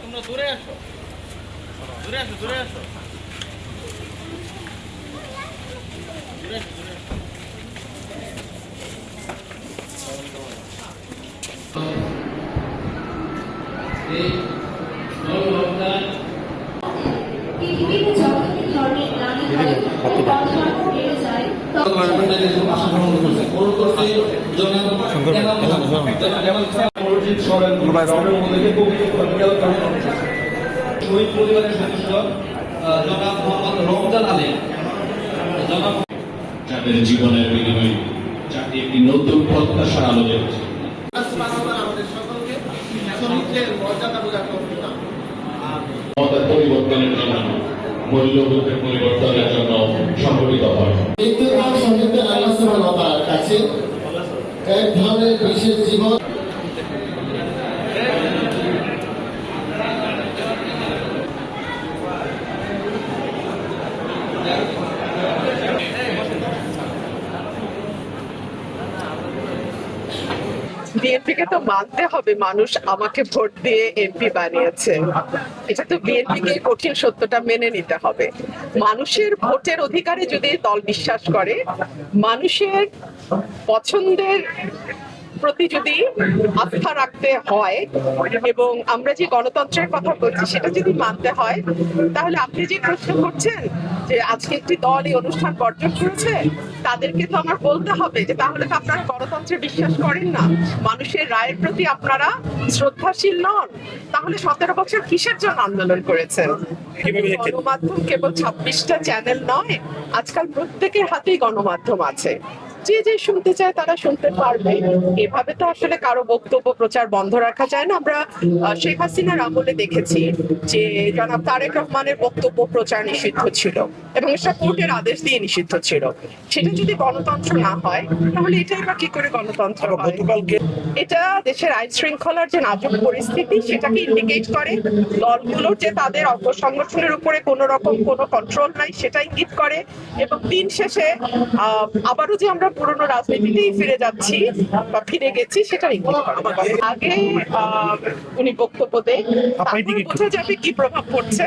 তোমরা দূরে আসো, দূরে আসো, দূরে আসো, দূরে আসো, দূরে আসো। শহীদ পরিবারের সদস্য জনাব মোহাম্মদ রমজান আলী, যাদের জীবনের বিনিময়ে জাতি একটি নতুন প্রত্যাশার আলো জ্বলছে। আমাদের পরিবর্তনের জন্য, মূল্যবোধের পরিবর্তনের জন্য সংগঠিত হয়। ইন্তেকাল সঙ্গীতে আল্লাহ সুবহানাহু ওয়া তাআলার কাছে এক ধরনের বিশেষ জীবন। বিএনপিকে তো মানতে হবে, মানুষ আমাকে ভোট দিয়ে এমপি বানিয়েছে। এটা তো বিএনপিকে কঠিন সত্যটা মেনে নিতে হবে। মানুষের ভোটের অধিকারে যদি দল বিশ্বাস করে, মানুষের পছন্দের প্রতি যদি আস্থা রাখতে হয় এবং আমরা যে গণতন্ত্রের কথা বলছি সেটা যদি মানতে হয়, তাহলে আপনি যে প্রশ্ন করছেন যে আজকে একটি দল এই অনুষ্ঠান বর্জন করেছে, তাদেরকে তো আমার বলতে হবে যে তাহলে তো আপনারা গণতন্ত্রে বিশ্বাস করেন না, মানুষের রায়ের প্রতি আপনারা শ্রদ্ধাশীল নন। তাহলে 17 বছর কিসের জন্য আন্দোলন করেছেন? গণমাধ্যম কেবল 26টা চ্যানেল নয়, আজকাল প্রত্যেকের হাতেই গণমাধ্যম আছে। যে যে শুনতে চায় তারা শুনতে পারবে। এভাবে তো আসলে কারো বক্তব্য প্রচার বন্ধ রাখা যায় না। আমরা শেখ হাসিনার আমলে দেখেছি যে জনাব তারেক রহমানের বক্তব্য প্রচার নিষিদ্ধ ছিল এবং সেটা কোর্টের আদেশ দিয়ে নিষিদ্ধ ছিল। সেটা যদি গণতন্ত্র না হয়, তাহলে এটাই বা কি করে গণতন্ত্র হয়? এটা দেশের আইন শৃঙ্খলার যে নাজুক পরিস্থিতি সেটাকে ইন্ডিকেট করে। দলগুলোর যে তাদের সংগঠনের উপরে কোনো রকম কোনো কন্ট্রোল নাই সেটা ইঙ্গিত করে। এবং দিন শেষে আবারও যে আমরা পুরনো রাজনীতিতেই ফিরে যাচ্ছি বা ফিরে গেছি সেটা ইঙ্গিত করে। আগে উনি বক্তব্য দেন, বোঝা যাবে কি প্রভাব পড়ছে।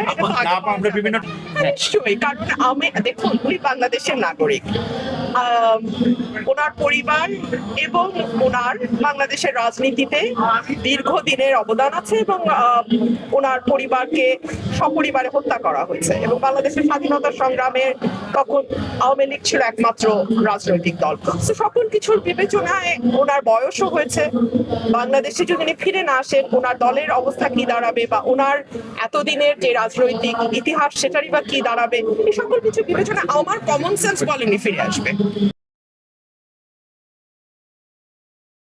নিশ্চয়ই, কারণ আমি দেখুন, উনি বাংলাদেশের নাগরিক, ওনার পরিবার এবং ওনার বাংলাদেশের রাজনীতিতে দীর্ঘদিনের অবদান আছে এবং ওনার পরিবারকে সপরিবারে হত্যা করা হয়েছে এবং বাংলাদেশের স্বাধীনতা সংগ্রামে তখন আওয়ামী লীগ ছিল একমাত্র রাজনৈতিক দল। সকল কিছুর বিবেচনায় ওনার বয়সও হয়েছে। বাংলাদেশে যদি উনি ফিরে না আসেন, ওনার দলের অবস্থা কি দাঁড়াবে বা ওনার এতদিনের যে রাজনৈতিক ইতিহাস সেটারই বা কি দাঁড়াবে, এই সকল কিছু বিবেচনা আমার কমন সেন্স বলেনি ফিরে আসবে।